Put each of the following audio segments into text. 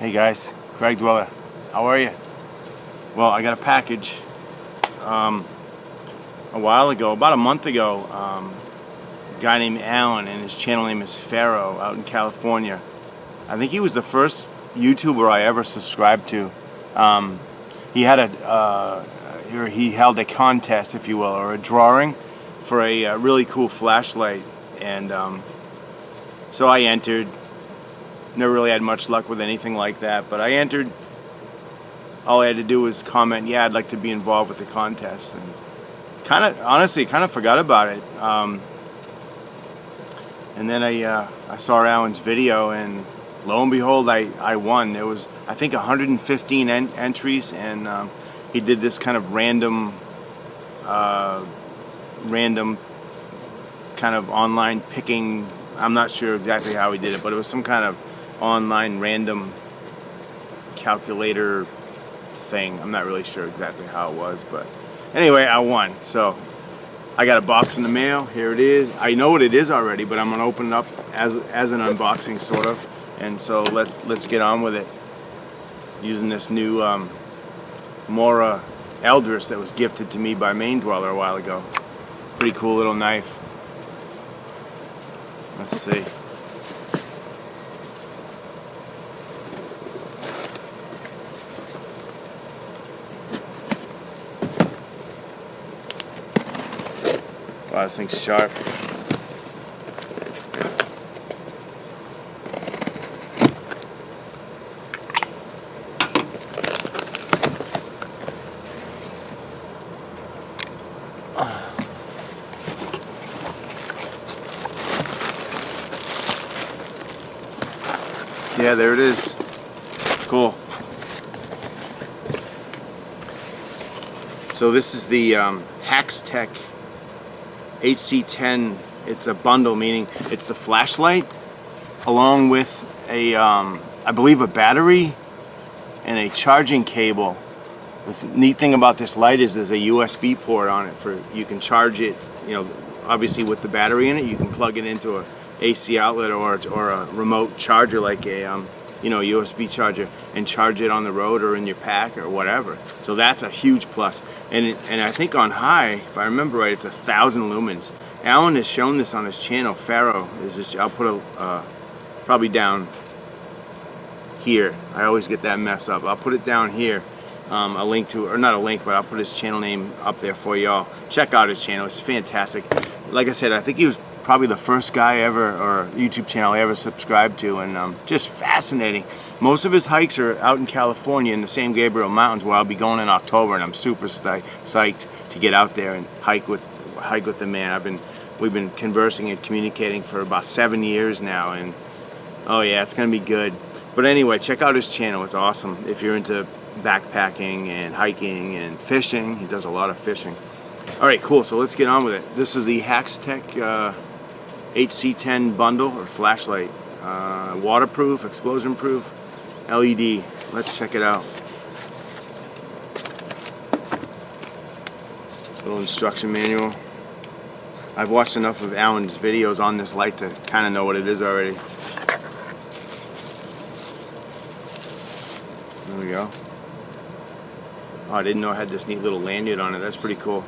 Hey guys, Craig Dweller. How are you? Well, I got a package a while ago, about a month ago. A guy named Alan, and his channel name is Pharraoh, out in California. I think he was the first YouTuber I ever subscribed to. He had he held a contest, if you will, or a drawing for a really cool flashlight, and so I entered. Never really had much luck with anything like that, but I entered. All I had to do was comment, yeah, I'd like to be involved with the contest, and honestly forgot about it. And then I saw Alan's video, and lo and behold, I won. There was, I think, 115 entries, and he did this kind of random kind of online picking. I'm not sure exactly how he did it, but it was some kind of online random calculator thing. I'm not really sure exactly how it was, but anyway, I won. So I got a box in the mail. Here it is. I know what it is already, but I'm gonna open it up as an unboxing, sort of. And so let's get on with it. Using this new Mora Eldris that was gifted to me by Main Dweller a while ago. Pretty cool little knife. Let's see. Wow, this thing's sharp. Yeah, there it is. Cool. So this is the HAXTEC HC10. It's a bundle, meaning it's the flashlight along with a, I believe, a battery and a charging cable. The neat thing about this light is there's a USB port on it for you can charge it. You know, obviously with the battery in it, you can plug it into a AC outlet or a remote charger, like a USB charger, and charge it on the road or in your pack or whatever. So that's a huge plus. And I think on high, if I remember right, it's 1,000 lumens. Alan has shown this on his channel. Pharraoh is just, I'll put a probably down here. I always get that mess up. I'll put it down here. A link to, or not a link, but I'll put his channel name up there for y'all. Check out his channel. It's fantastic. Like I said, I think he was probably the first guy ever, or YouTube channel I ever subscribed to, and just fascinating. Most of his hikes are out in California in the San Gabriel Mountains, where I'll be going in October, and I'm super psyched to get out there and hike with the man. We've been conversing and communicating for about 7 years now, and oh yeah, it's gonna be good. But anyway, check out his channel. It's awesome if you're into backpacking and hiking and fishing. He does a lot of fishing. All right, cool. So let's get on with it. This is the HAXTEC HC10 bundle, or flashlight. Waterproof, explosion proof, LED. Let's check it out. Little instruction manual. I've watched enough of Alan's videos on this light to kind of know what it is already. There we go. Oh, I didn't know it had this neat little lanyard on it. That's pretty cool.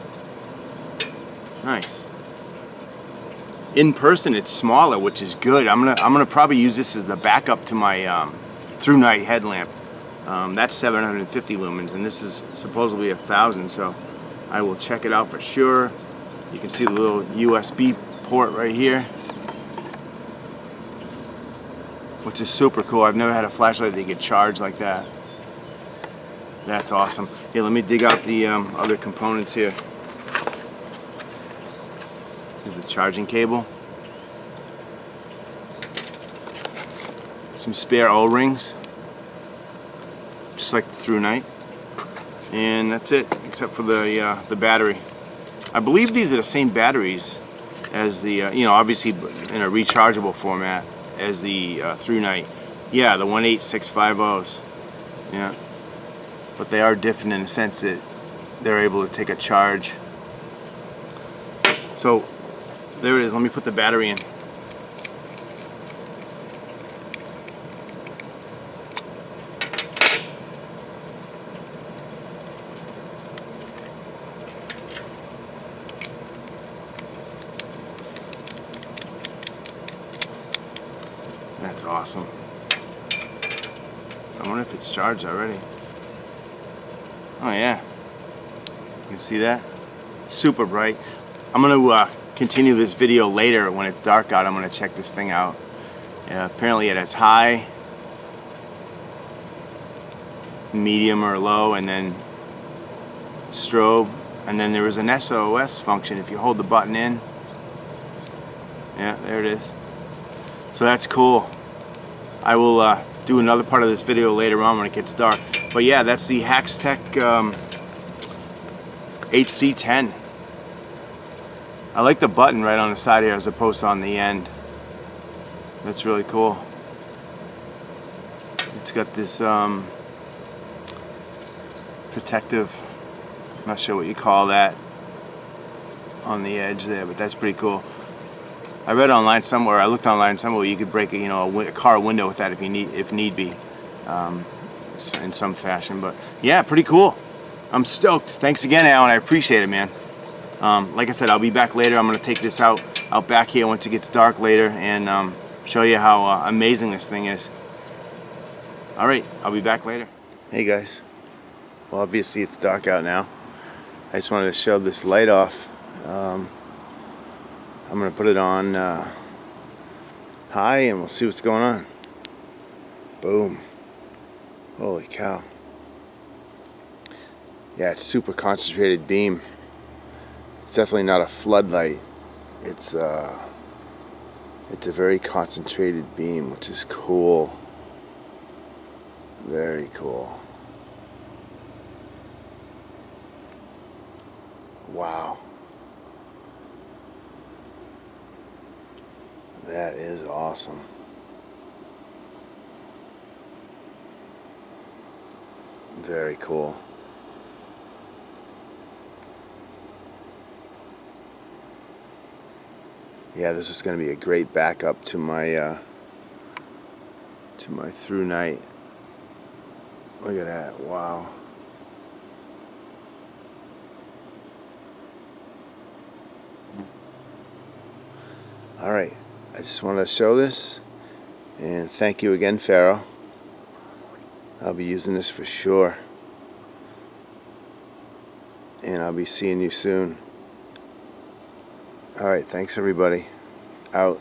Nice. In person, it's smaller, which is good. I'm gonna probably use this as the backup to my through night headlamp. That's 750 lumens, and this is supposedly 1,000. So I will check it out for sure. You can see the little USB port right here, which is super cool. I've never had a flashlight that could charge like that. That's awesome. Here, let me dig out the other components here. There's a charging cable. Some spare O-rings, just like the through night. And that's it, except for the battery. I believe these are the same batteries as the, obviously in a rechargeable format as the through night. Yeah, the 18650s. Yeah. But they are different in the sense that they're able to take a charge. So there it is. Let me put the battery in. That's awesome. I wonder if it's charged already. Oh yeah. You can see that? Super bright. I'm gonna continue this video later when it's dark out. I'm gonna check this thing out. Yeah, apparently it has high, medium or low, and then strobe, and then there is an SOS function if you hold the button in. Yeah, there it is. So that's cool. I will do another part of this video later on when it gets dark. But yeah, that's the HAXTEC HC10. I like the button right on the side here as opposed to on the end. That's really cool. It's got this protective, I'm not sure what you call that, on the edge there, but that's pretty cool. I read online somewhere, I looked online somewhere, you could break a car window with that if need be, in some fashion. But yeah, pretty cool. I'm stoked. Thanks again, Alan. I appreciate it, man. Like I said, I'll be back later. I'm gonna take this out back here once it gets dark later, and show you how amazing this thing is. All right, I'll be back later. Hey guys. Well, obviously it's dark out now. I just wanted to show this light off. I'm going to put it on high and we'll see what's going on. Boom. Holy cow. Yeah, it's super concentrated beam. It's definitely not a floodlight. It's a very concentrated beam, which is cool. Very cool. Wow. That is awesome. Very cool. Yeah, this is going to be a great backup to my through night. Look at that. Wow. Alright, I just wanted to show this, and thank you again, Pharraoh. I'll be using this for sure, and I'll be seeing you soon. Alright, thanks everybody. Out.